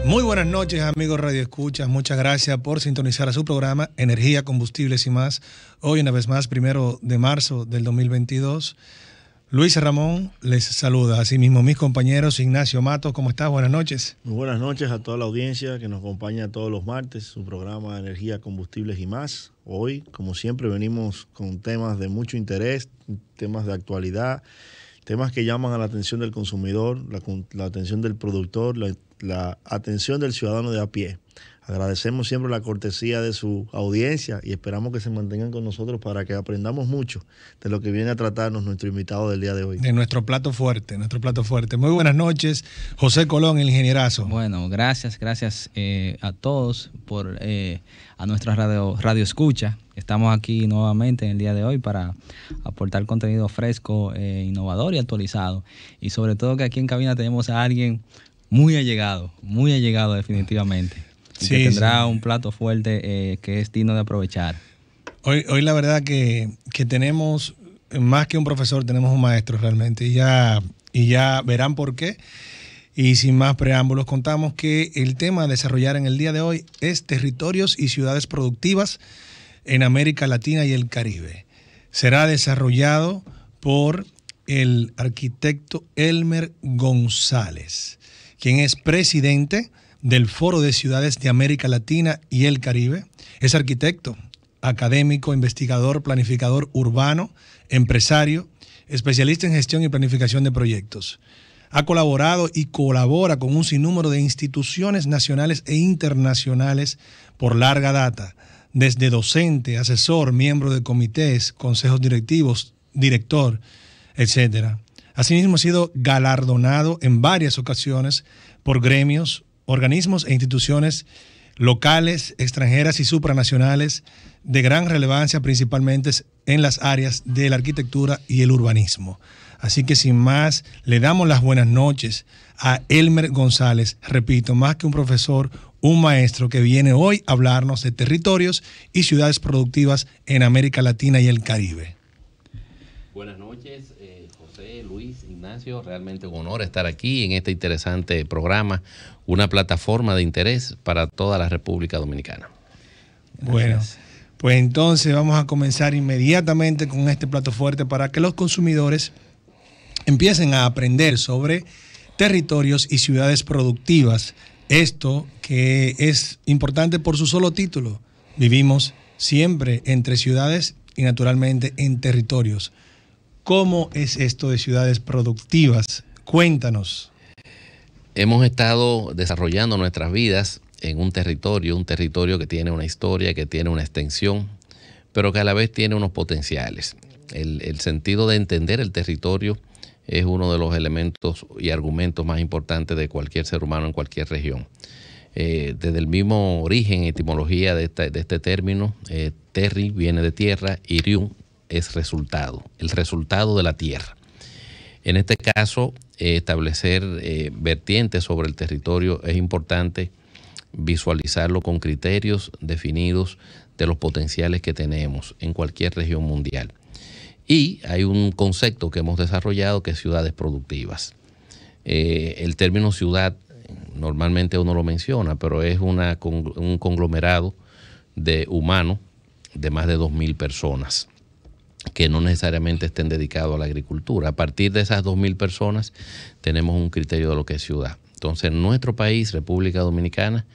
Muy buenas noches, amigos Radio Escuchas. Muchas gracias por sintonizar a su programa Energía, Combustibles y Más. Hoy, una vez más, 1 de marzo del 2022. Luis Ramón les saluda. Asimismo, mis compañeros. Ignacio Matos, ¿cómo estás? Buenas noches. Muy buenas noches a toda la audiencia que nos acompaña todos los martes, su programa Energía, Combustibles y Más. Hoy, como siempre, venimos con temas de mucho interés, temas de actualidad, temas que llaman a la atención del consumidor, la atención del productor, la atención del ciudadano de a pie. Agradecemos siempre la cortesía de su audiencia y esperamos que se mantengan con nosotros para que aprendamos mucho de lo que viene a tratarnos nuestro invitado del día de hoy. De nuestro plato fuerte, Muy buenas noches, José Colón, el ingenierazo. Bueno, gracias a todos por a nuestra radio escucha. Estamos aquí nuevamente en el día de hoy para aportar contenido fresco, innovador y actualizado. Y sobre todo que aquí en cabina tenemos a alguien muy allegado definitivamente. Sí, que tendrá un plato fuerte que es digno de aprovechar. Hoy la verdad que tenemos, más que un profesor, tenemos un maestro realmente. Y ya verán por qué. Y sin más preámbulos, contamos que el tema a desarrollar en el día de hoy es territorios y ciudades productivas en América Latina y el Caribe. Será desarrollado por el arquitecto Elmer González, quien es presidente del Foro de Ciudades de América Latina y el Caribe. Es arquitecto, académico, investigador, planificador urbano, empresario, especialista en gestión y planificación de proyectos. Ha colaborado y colabora con un sinnúmero de instituciones nacionales e internacionales por larga data, desde docente, asesor, miembro de comités, consejos directivos, director, etc. Asimismo, ha sido galardonado en varias ocasiones por gremios, organismos e instituciones locales, extranjeras y supranacionales de gran relevancia, principalmente en las áreas de la arquitectura y el urbanismo. Así que sin más, le damos las buenas noches a Elmer González, repito, más que un profesor, un maestro que viene hoy a hablarnos de territorios y ciudades productivas en América Latina y el Caribe. Buenas noches, José, Luis, Ignacio, realmente un honor estar aquí en este interesante programa, una plataforma de interés para toda la República Dominicana. Bueno, pues entonces vamos a comenzar inmediatamente con este plato fuerte para que los consumidores empiecen a aprender sobre territorios y ciudades productivas. Esto que es importante por su solo título. Vivimos siempre entre ciudades y naturalmente en territorios. ¿Cómo es esto de ciudades productivas? Cuéntanos. Hemos estado desarrollando nuestras vidas en un territorio que tiene una historia, que tiene una extensión, pero que a la vez tiene unos potenciales. El sentido de entender el territorio es uno de los elementos y argumentos más importantes de cualquier ser humano en cualquier región. Desde el mismo origen, etimología de este término, terri viene de tierra y rium es resultado, el resultado de la tierra. En este caso, establecer vertientes sobre el territorio es importante visualizarlo con criterios definidos de los potenciales que tenemos en cualquier región mundial. Y hay un concepto que hemos desarrollado que es ciudades productivas. El término ciudad normalmente uno lo menciona, pero es un conglomerado de humanos de más de 2.000 personas que no necesariamente estén dedicados a la agricultura. A partir de esas 2.000 personas tenemos un criterio de lo que es ciudad. Entonces, nuestro país, República Dominicana,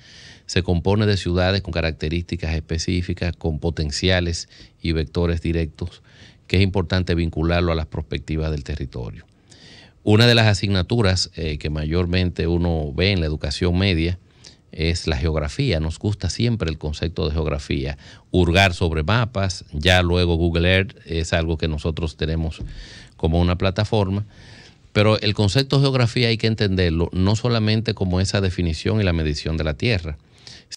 se compone de ciudades con características específicas, con potenciales y vectores directos, que es importante vincularlo a las perspectivas del territorio. Una de las asignaturas que mayormente uno ve en la educación media es la geografía. Nos gusta siempre el concepto de geografía. Hurgar sobre mapas, ya luego Google Earth es algo que nosotros tenemos como una plataforma. Pero el concepto de geografía hay que entenderlo no solamente como esa definición y la medición de la tierra,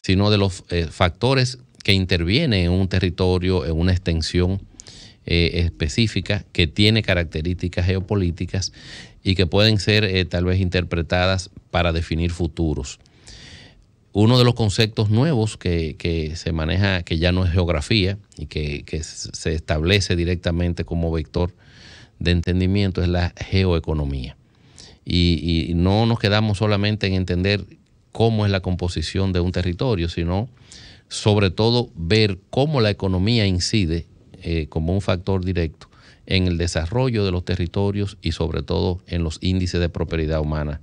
sino de los factores que intervienen en un territorio, en una extensión específica que tiene características geopolíticas y que pueden ser tal vez interpretadas para definir futuros. Uno de los conceptos nuevos que se maneja, que ya no es geografía y que se establece directamente como vector de entendimiento, es la geoeconomía. Y no nos quedamos solamente en entender cómo es la composición de un territorio, sino sobre todo ver cómo la economía incide como un factor directo en el desarrollo de los territorios y sobre todo en los índices de prosperidad humana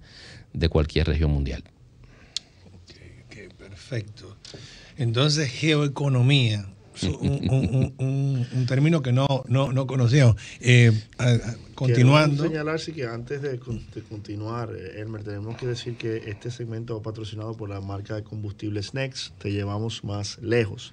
de cualquier región mundial. Ok, perfecto. Entonces, geoeconomía, un término que no conocíamos. Continuando. Quiero señalar que antes de continuar, Elmer, tenemos que decir que este segmento patrocinado por la marca de combustibles Next, te llevamos más lejos.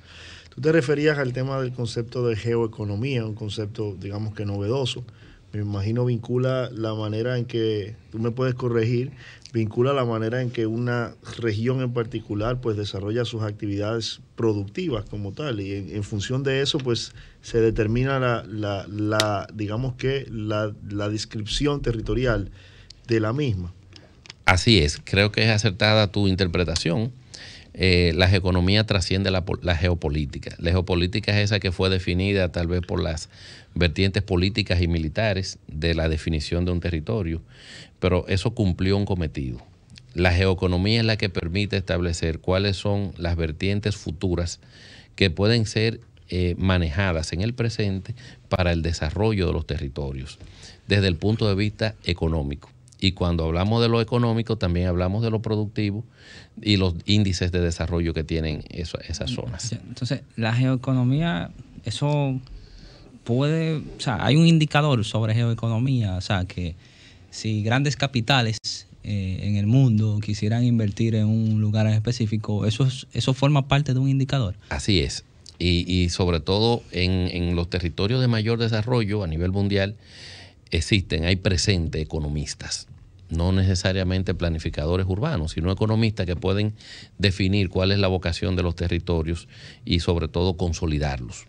Tú te referías al tema del concepto de geoeconomía, un concepto, digamos que novedoso. Me imagino vincula la manera en que, tú me puedes corregir, vincula la manera en que una región en particular pues desarrolla sus actividades productivas como tal, y en función de eso pues se determina digamos que la descripción territorial de la misma. Así es, creo que es acertada tu interpretación. La geoeconomía trasciende la geopolítica. La geopolítica es esa que fue definida tal vez por las vertientes políticas y militares de la definición de un territorio, pero eso cumplió un cometido. La geoeconomía es la que permite establecer cuáles son las vertientes futuras que pueden ser manejadas en el presente para el desarrollo de los territorios, desde el punto de vista económico. Y cuando hablamos de lo económico, también hablamos de lo productivo y los índices de desarrollo que tienen esas zonas. Entonces, la geoeconomía, eso puede, o sea, hay un indicador sobre geoeconomía, o sea, que si grandes capitales en el mundo quisieran invertir en un lugar en específico, eso forma parte de un indicador. Así es. Y sobre todo en los territorios de mayor desarrollo a nivel mundial, hay presentes economistas, no necesariamente planificadores urbanos, sino economistas que pueden definir cuál es la vocación de los territorios y sobre todo consolidarlos.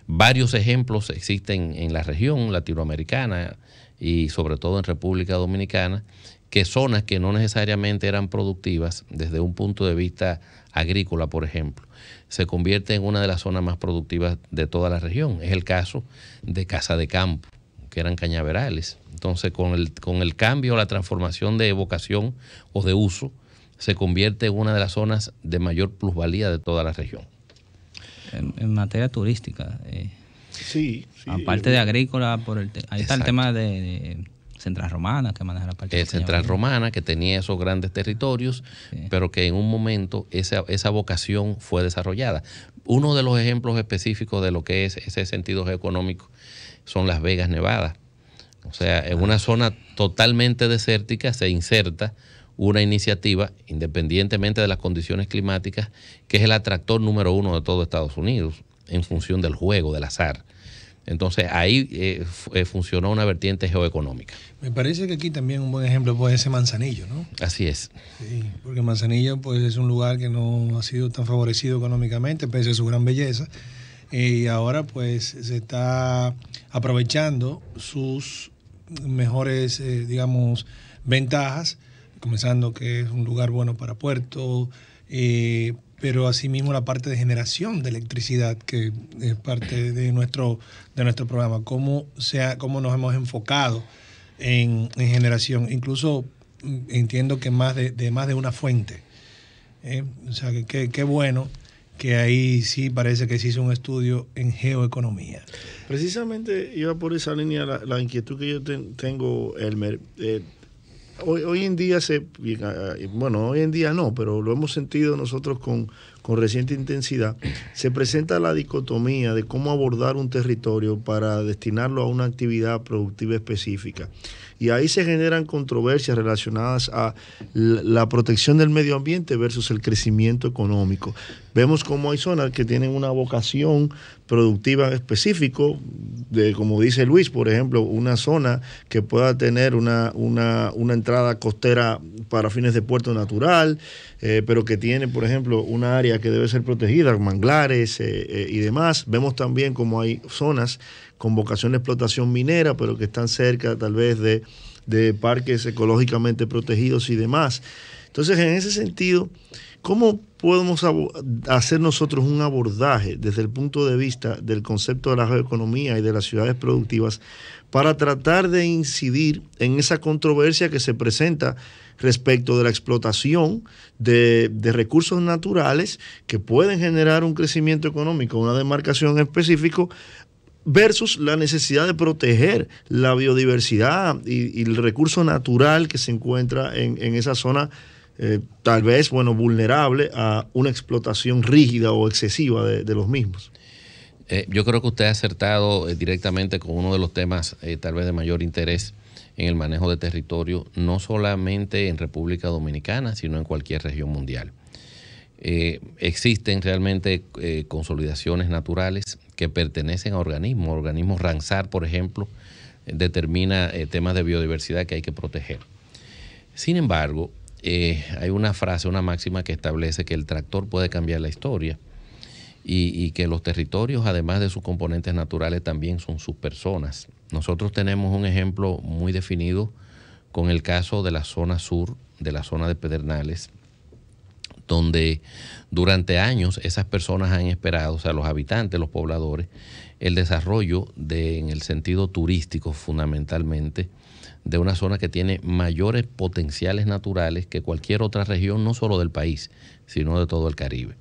Varios ejemplos existen en la región latinoamericana y sobre todo en República Dominicana, que zonas que no necesariamente eran productivas desde un punto de vista agrícola, por ejemplo, se convierte en una de las zonas más productivas de toda la región. Es el caso de Casa de Campo, que eran cañaverales. Entonces, con el cambio, la transformación de vocación o de uso, se convierte en una de las zonas de mayor plusvalía de toda la región. En materia turística, sí, aparte de agrícola, ahí está el tema de Central Romana, que maneja la parte Central Romana, que tenía esos grandes territorios, sí, pero que en un momento esa vocación fue desarrollada. Uno de los ejemplos específicos de lo que es ese sentido geoeconómico son Las Vegas, Nevada. O sea, en una zona totalmente desértica se inserta una iniciativa, independientemente de las condiciones climáticas, que es el atractor número uno de todo Estados Unidos, en función del juego, del azar. Entonces, ahí funcionó una vertiente geoeconómica. Me parece que aquí también un buen ejemplo puede ser Manzanillo, ¿no? Así es. Sí, porque Manzanillo pues, es un lugar que no ha sido tan favorecido económicamente, pese a su gran belleza. Y ahora pues se está aprovechando sus mejores, digamos, ventajas, comenzando que es un lugar bueno para puerto, pero asimismo la parte de generación de electricidad, que es parte de nuestro programa, cómo nos hemos enfocado en generación, incluso entiendo que más de una fuente. O sea, que qué bueno que ahí sí parece que se hizo un estudio en geoeconomía. Precisamente iba por esa línea la inquietud que yo tengo, Elmer. Hoy en día hoy en día no, pero lo hemos sentido nosotros con reciente intensidad, se presenta la dicotomía de cómo abordar un territorio para destinarlo a una actividad productiva específica. Y ahí se generan controversias relacionadas a la protección del medio ambiente versus el crecimiento económico. Vemos cómo hay zonas que tienen una vocación productiva específico, como dice Luis, por ejemplo, una zona que pueda tener una entrada costera para fines de puerto natural, pero que tiene, por ejemplo, una área que debe ser protegida, manglares y demás. Vemos también como hay zonas con vocación de explotación minera, pero que están cerca tal vez de parques ecológicamente protegidos y demás. Entonces, en ese sentido, ¿cómo podemos hacer nosotros un abordaje desde el punto de vista del concepto de la geoeconomía y de las ciudades productivas para tratar de incidir en esa controversia que se presenta respecto de la explotación de recursos naturales que pueden generar un crecimiento económico, una demarcación específica, versus la necesidad de proteger la biodiversidad y el recurso natural que se encuentra en esa zona, tal vez, vulnerable a una explotación rígida o excesiva de los mismos? Yo creo que usted ha acertado directamente con uno de los temas tal vez de mayor interés en el manejo de territorio, no solamente en República Dominicana, sino en cualquier región mundial. Existen realmente consolidaciones naturales que pertenecen a organismos Ramsar, por ejemplo, determina temas de biodiversidad que hay que proteger. Sin embargo, hay una frase, una máxima que establece que el tractor puede cambiar la historia y que los territorios, además de sus componentes naturales, también son sus personas. Nosotros tenemos un ejemplo muy definido con el caso de la zona sur, de la zona de Pedernales, donde durante años esas personas han esperado, o sea, los habitantes, los pobladores, el desarrollo en el sentido turístico fundamentalmente, de una zona que tiene mayores potenciales naturales que cualquier otra región, no solo del país, sino de todo el Caribe.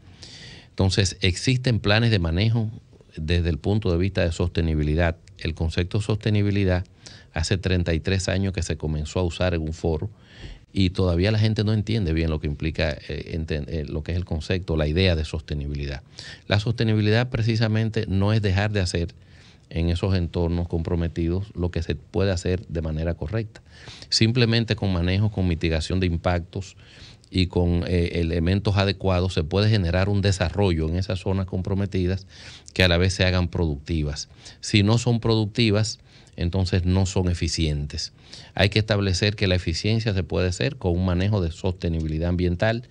Entonces, existen planes de manejo desde el punto de vista de sostenibilidad. El concepto de sostenibilidad hace 33 años que se comenzó a usar en un foro y todavía la gente no entiende bien lo que implica lo que es el concepto, la idea de sostenibilidad. La sostenibilidad precisamente no es dejar de hacer en esos entornos comprometidos lo que se puede hacer de manera correcta. Simplemente con manejo, con mitigación de impactos y con elementos adecuados se puede generar un desarrollo en esas zonas comprometidas que a la vez se hagan productivas. Si no son productivas, entonces no son eficientes. Hay que establecer que la eficiencia se puede hacer con un manejo de sostenibilidad ambiental,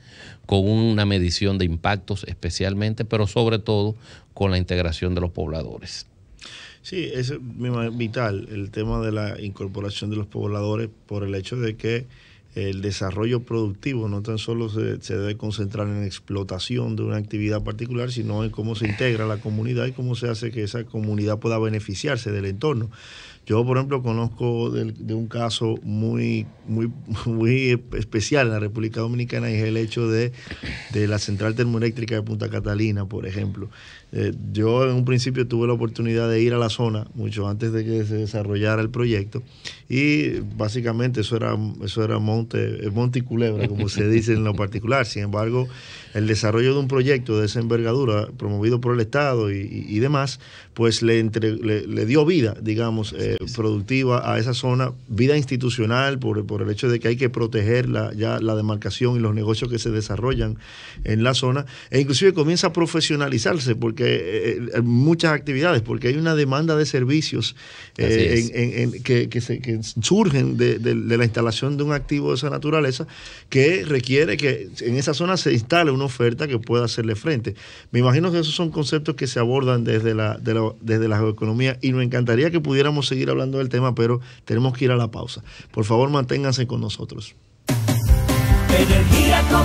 con una medición de impactos especialmente, pero sobre todo con la integración de los pobladores. Sí, es vital el tema de la incorporación de los pobladores por el hecho de que el desarrollo productivo no tan solo se debe concentrar en la explotación de una actividad particular, sino en cómo se integra la comunidad y cómo se hace que esa comunidad pueda beneficiarse del entorno. Yo, por ejemplo, conozco de un caso muy especial en la República Dominicana, y es el hecho de la central termoeléctrica de Punta Catalina, por ejemplo. Yo en un principio tuve la oportunidad de ir a la zona mucho antes de que se desarrollara el proyecto, y básicamente eso era monte y culebra, como se dice en lo particular. Sin embargo, el desarrollo de un proyecto de esa envergadura, promovido por el Estado y demás, pues le dio vida, digamos, productiva a esa zona, vida institucional por el hecho de que hay que proteger la demarcación y los negocios que se desarrollan en la zona, e inclusive comienza a profesionalizarse porque muchas actividades, porque hay una demanda de servicios que surgen de la instalación de un activo de esa naturaleza, que requiere que en esa zona se instale una oferta que pueda hacerle frente. Me imagino que esos son conceptos que se abordan desde la geoeconomía, y nos encantaría que pudiéramos seguir hablando del tema, pero tenemos que ir a la pausa. Por favor, manténganse con nosotros. Energía con